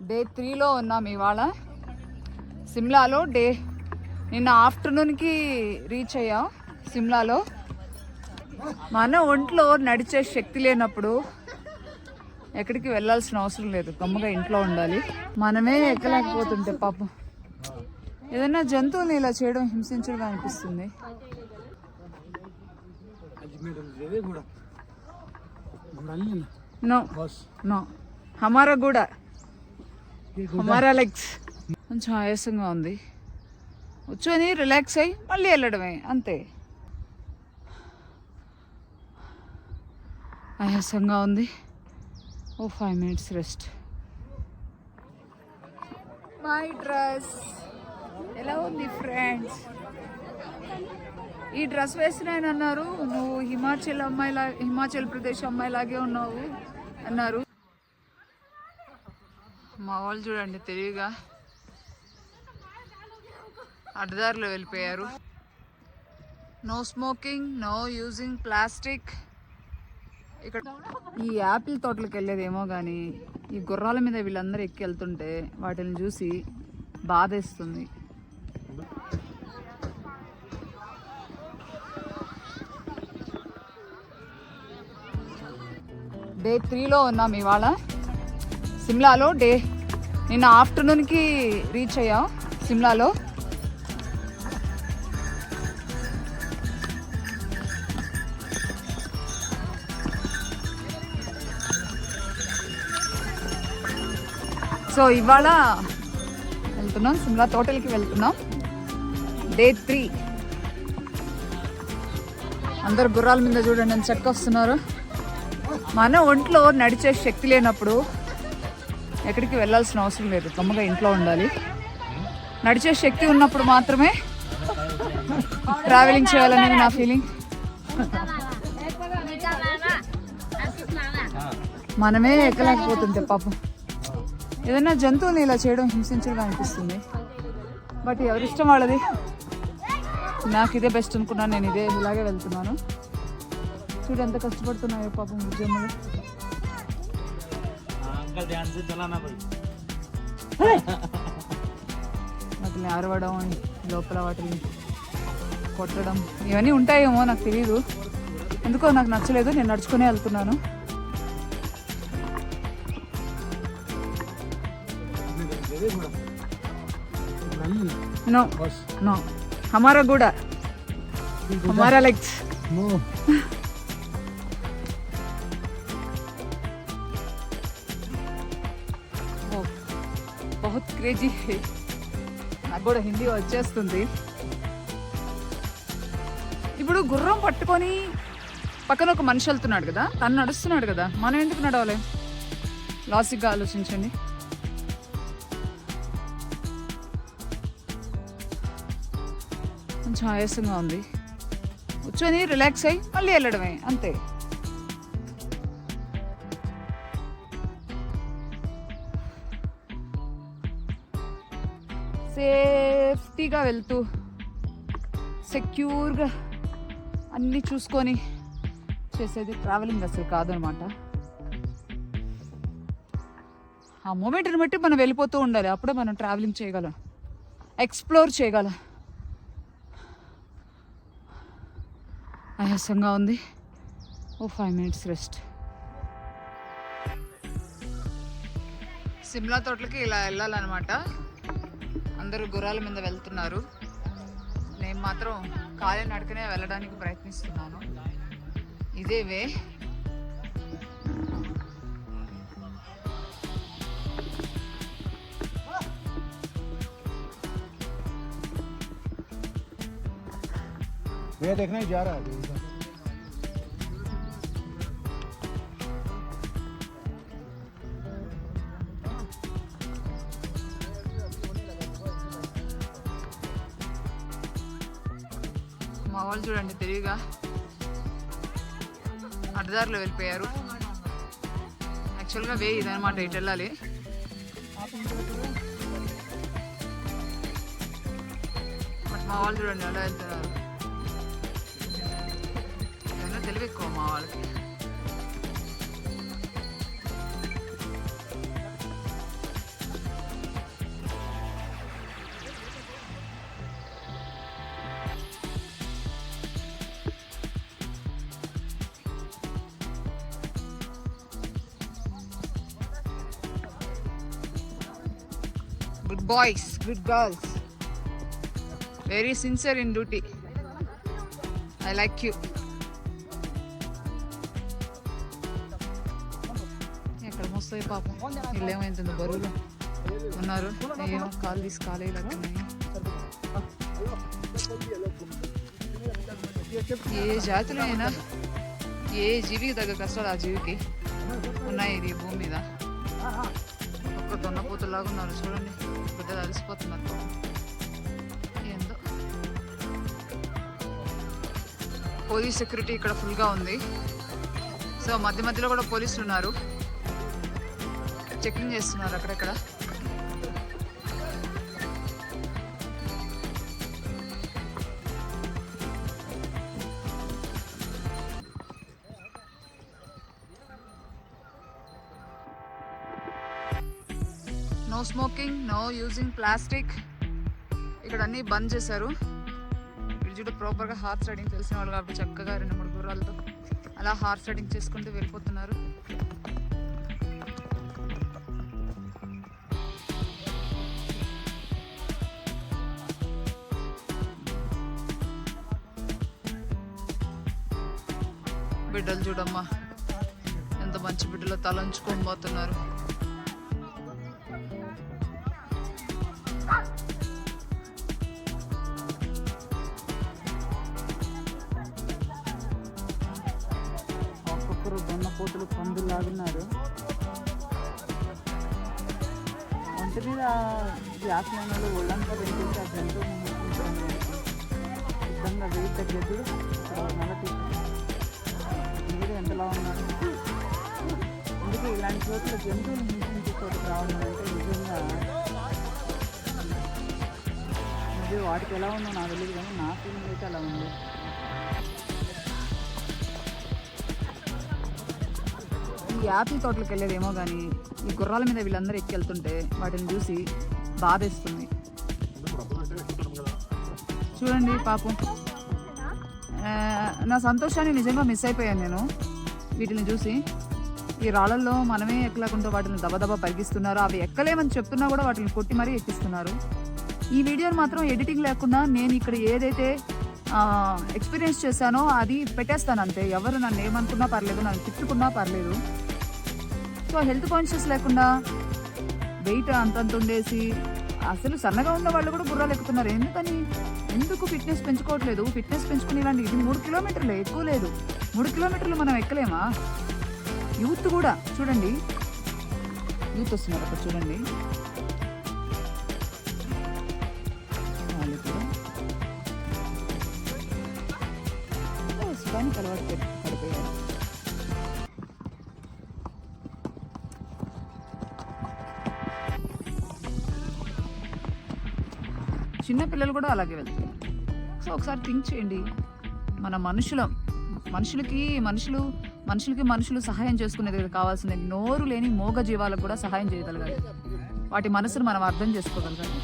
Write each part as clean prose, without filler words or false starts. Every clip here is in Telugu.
డే 3లో ఉన్నాం ఇవాళ సిమ్లాలో. నిన్న ఆఫ్టర్నూన్కి రీచ్ అయ్యాం సిమ్లాలో. మన ఒంట్లో నడిచే శక్తి లేనప్పుడు ఎక్కడికి వెళ్ళాల్సిన అవసరం లేదు, గమ్మగా ఇంట్లో ఉండాలి. మనమే ఎక్కలేకపోతుంటే పాపం ఏదైనా జంతువుని ఇలా చేయడం హింసించడం అనిపిస్తుంది. నో నో హమారా కూడా హమారా లెగ్స్. కొంచెం ఆయాసంగా ఉంది, కూర్చొని రిలాక్స్ అయ్యి మళ్ళీ వెళ్ళడమే అంతే. ఆయాసంగా ఉంది. 5 minutes రెస్ట్. మై డ్రెస్ ఎలా ఉంది ఫ్రెండ్స్? ఈ డ్రెస్ వేసిన ఆయన అన్నారు నువ్వు హిమాచల్ ప్రదేశ్ అమ్మాయిలాగే ఉన్నావు అన్నారు. మా వాళ్ళు చూడండి తెలివిగా అడ్డదారిలో వెళ్ళిపోయారు. No smoking, no using plastic. ఇక్కడ ఈ యాపిల్ తోటలకు వెళ్ళేదేమో కానీ ఈ గుర్రాల మీద వీళ్ళందరూ ఎక్కి వెళ్తుంటే వాటిని చూసి బాధేస్తుంది. డే 3లో ఉన్నాం ఇవాళ సిమ్లాలో. నిన్న ఆఫ్టర్నూన్కి రీచ్ అయ్యాం సిమ్లాలో. సో ఇవాళ వెళ్తున్నాం సిమ్లా తోటలకి వెళ్తున్నాం. డే 3. అందరు గుర్రాల మీద చూడండి అని చెక్క వస్తున్నారు. మన ఒంట్లో నడిచే శక్తి లేనప్పుడు ఎక్కడికి వెళ్ళాల్సిన అవసరం లేదు, గమ్మగా ఇంట్లో ఉండాలి. నడిచే శక్తి ఉన్నప్పుడు మాత్రమే ట్రావెలింగ్ చేయాలనేది నా ఫీలింగ్. మనమే ఎక్కలేకపోతుంటే పాపం ఏదైనా జంతువుని ఇలా చేయడం హింసించడం అనిపిస్తుంది. బట్ ఎవరిష్టం వాళ్ళది. నాకు ఇదే బెస్ట్ అనుకున్నాను, నేను ఇలాగే వెళ్తున్నాను. చూడు ఎంత కష్టపడుతున్నాయో పాపం ఉద్యమంలో. వాటిని అరవడం, లోపల వాటిని కొట్టడం ఇవన్నీ ఉంటాయేమో నాకు తెలియదు. ఎందుకో నాకు నచ్చలేదు, నేను నడుచుకునే వెళ్తున్నాను. నో నో హమారా కూడా హమారా లెగ్స్. బహుత్ క్రేజీ. నాకు కూడా హిందీ వచ్చేస్తుంది. ఇప్పుడు గుర్రం పట్టుకొని పక్కన ఒక మనిషి వెళ్తున్నాడు కదా, తను నడుస్తున్నాడు కదా, మనం ఎందుకు నడవాలి? లాజిక్గా ఆలోచించండి. కొంచెం ఆయాసంగా ఉంది, కూర్చొని రిలాక్స్ అయ్యి మళ్ళీ వెళ్ళడమే అంతే. సేఫ్టీగా వెళ్తూ సెక్యూర్గా అన్నీ చూసుకొని చేసేది ట్రావెలింగ్ అసలు కాదనమాట. ఆ మూమెంట్ని బట్టి మనం వెళ్ళిపోతూ ఉండాలి, అప్పుడే మనం ట్రావెలింగ్ చేయగలం, ఎక్స్ప్లోర్ చేయగలం. ఆయాసంగా ఉంది. 5 minutes రెస్ట్. సిమ్లా తోటలకి ఇలా వెళ్ళాలన్నమాట. అందరూ గుర్రాల మీద వెళ్తున్నారు, నేను మాత్రం కాలి నడకనే వెళ్ళడానికి ప్రయత్నిస్తున్నాను. ఇదే వే. ये देखना ही जा रहा है. మా వాళ్ళు చూడండి తెలివిగా అడ్డదారిలో వెళ్ళిపోయారు. యాక్చువల్గా వే ఇదనమాట, ఇటు వెళ్ళాలి. బట్ మా వాళ్ళు చూడండి అలా వెళ్తున్నారు. తెలివి ఎక్కువ మా వాళ్ళకి. Good boys, good girls, very sincere in duty. I like you. ఎక్కడ మోస్తాయి పాపం, వీళ్ళేమైంది బరువులు ఉన్నారు. ఏమో కాలు తీసి కాలేలాగా ఉన్నాయి. ఏ జాతిలో అయినా ఏ జీవికి తగ్గ కష్టాలు ఆ జీవికి ఉన్నాయి ఇది భూమి మీద. ఒక్క దొన్నపోతులాగా ఉన్నారు చూడండి, పెద్దగా అలసిపోతున్నారు. ఏందో పోలీస్ సెక్యూరిటీ ఇక్కడ ఫుల్గా ఉంది. సో మధ్య మధ్యలో కూడా పోలీసులు ఉన్నారు, చెకింగ్ చేస్తున్నారు అక్కడక్కడ. No smoking, no using plastic. ఇక్కడ అన్నీ బంద్ చేశారు. ఇక్కడ చూడ ప్రాపర్గా హార్స్ రైడింగ్ తెలిసిన వాళ్ళు కాబట్టి చక్కగా 2-3 గుర్రాలతో అలా హార్స్ రైడింగ్ చేసుకుంటూ వెళ్ళిపోతున్నారు. బిడ్డలు చూడమ్మా ఎంత మంచి బిడ్డలో తలంచుకొని పోతున్నారు. ఒక్కొక్కరు దొన్నపోతులు పందులు లాగున్నారు. ఒంటి మీద గ్యాస్ లైన్లో ఒళ్ళంతా వెంటేసి ఆ జంతువు సిద్ధంగా వెయిట్ తగ్గేది నెల మీరు ఎంతలా ఉన్నారు. అందుకే ఇలాంటి చోట్ల జంతువులు హింసించే చోటుకు రావడం అంటే నిజంగా అది వాటికి ఎలా ఉందో నాకు తెలియదు, కానీ నా ఫీలింగ్ అయితే అలా ఉంది. ఈ యాపిల్ తోటలకు వెళ్ళేదేమో కానీ ఈ గుర్రాల మీద వీళ్ళందరూ ఎక్కి వెళ్తుంటే వాటిని చూసి బాధేస్తుంది. చూడండి పాపం, నా సంతోషాన్ని నిజంగా మిస్ అయిపోయాను నేను వీటిని చూసి. ఈ రాళ్ళల్లో మనమే ఎక్కలేకుండా వాటిని దబదబా పరిగిస్తున్నారు. అవి ఎక్కలేమని చెప్తున్నా కూడా వాటిని కొట్టి మరీ ఎక్కిస్తున్నారు. ఈ వీడియోని మాత్రం ఎడిటింగ్ లేకుండా నేను ఇక్కడ ఏదైతే ఎక్స్పీరియన్స్ చేశానో అది పెట్టేస్తాను అంతే. ఎవరు నన్ను ఏమనుకున్నా పర్లేదు, నన్ను తిట్టుకున్నా పర్లేదు. సో హెల్త్ కాన్షియస్ లేకుండా వెయిట్ అంతంత ఉండేసి అసలు సన్నగా ఉన్న వాళ్ళు కూడా గుర్రాలు ఎక్కుతున్నారు. ఎందుకు ఫిట్నెస్ పెంచుకోవట్లేదు? ఫిట్నెస్ పెంచుకుని ఇలాంటి ఇది 3 కిలోమీటర్లు, ఎక్కువ లేదు. 3 కిలోమీటర్లు మనం ఎక్కలేమా? యూత్ కూడా చూడండి, యూత్ వస్తున్నారు అక్కడ చూడండి. వాళ్ళు కూడా సుఖానికి అలవాటు పడిపోయారు. చిన్న పిల్లలు కూడా అలాగే వెళ్తున్నారు. సో ఒకసారి థింక్ చేయండి, మన మనుషులకి మనుషులు సహాయం చేసుకునేది కావాల్సింది. నోరు లేని మోగ జీవాలకు కూడా సహాయం చేయగలగాలి. వాటి మనసును మనం అర్థం చేసుకోగలగాలి.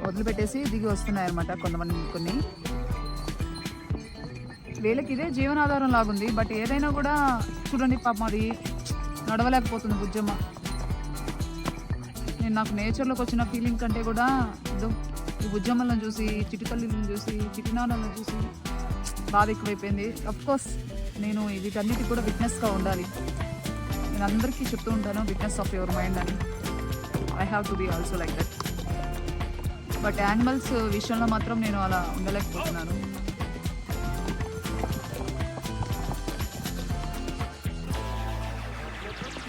వదిలిపెట్టేసి దిగి వస్తున్నాయన్నమాట కొన్ని. వీళ్ళకి ఇదే జీవనాధారం లాగుంది. బట్ ఏదైనా కూడా చూడండి పాపం అది నడవలేకపోతుంది బుజ్జమ్మ. నాకు నేచర్లోకి వచ్చిన ఫీలింగ్ కంటే కూడా ఈ బుజ్జమ్మలను చూసి, చిటితల్లిని చూసి, చిటినాన్నలను చూసి బాధ ఎక్కువైపోయింది. అఫ్కోర్స్ నేను వీటన్నిటికి కూడా విట్నెస్గా ఉండాలి. నేను అందరికీ చెప్తూ ఉంటాను, విట్నెస్ ఆఫ్ యువర్ మైండ్ అని. I have to be also like that. But animals విషయంలో మాత్రం నేను అలా ఉండలేకపోతున్నాను.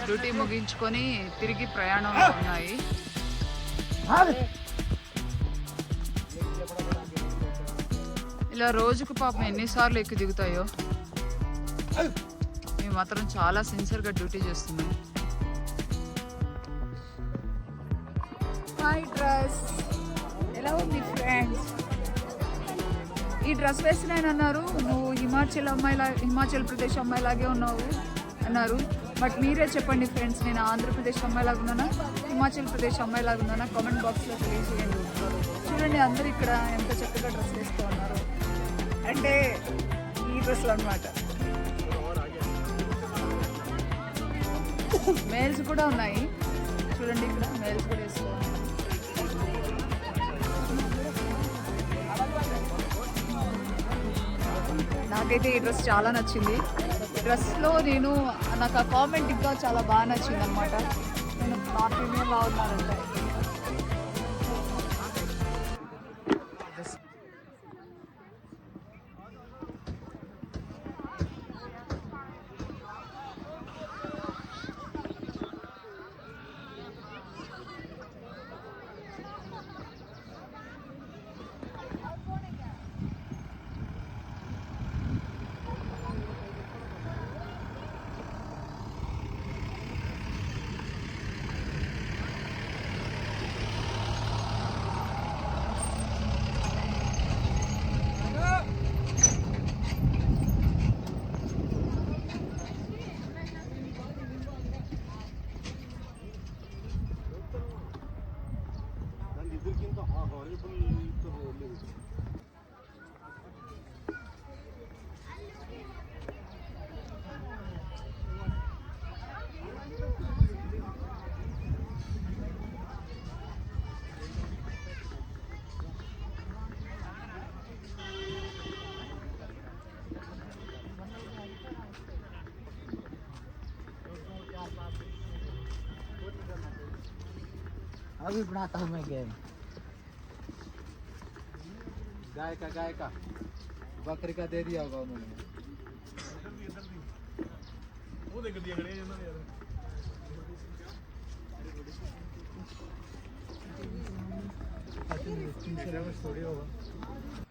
డ్యూటీ ముగించుకొని తిరిగి ప్రయాణంలో ఉన్నాయి. ఇలా రోజుకు పాపం ఎన్నిసార్లు ఎక్కి దిగుతాయో. మేము మాత్రం చాలా సిన్సియర్గా డ్యూటీ చేస్తున్నాం. హాయ్ డ్రెస్ ఎలా ఉంది ఫ్రెండ్స్? ఈ డ్రెస్ వేసిన ఆయన అన్నారు, నువ్వు హిమాచల్ ప్రదేశ్ అమ్మాయిలాగే ఉన్నావు అన్నారు. బట్ మీరే చెప్పండి ఫ్రెండ్స్, నేను ఆంధ్రప్రదేశ్ అమ్మాయిలాగా ఉన్నానా, హిమాచల్ ప్రదేశ్ అమ్మాయిలాగా ఉన్నానా? కామెంట్ బాక్స్లో తెలియజేయండి. చూడండి అందరూ ఇక్కడ ఎంత చక్కగా డ్రెస్ వేస్తూ ఉన్నారు. అంటే ఈ డ్రెస్లు అనమాట. మేల్స్ కూడా ఉన్నాయి చూడండి, ఇక్కడ మేల్స్ కూడా వేసుకోవాలి. నాకైతే ఈ డ్రెస్ చాలా నచ్చింది. డ్రెస్లో నాకు ఆ కామెంట్ ఇంకా చాలా బాగా నచ్చింది అనమాట. నేను నార్త్ ఇండియన్ బాగున్నానంటే अभी बनाता हूँ मैं गेम। गाय का बकरी का दे दिया होगा उन्होंने। वो देख दिया खड़े हैं ना यार। थोड़ी होगा।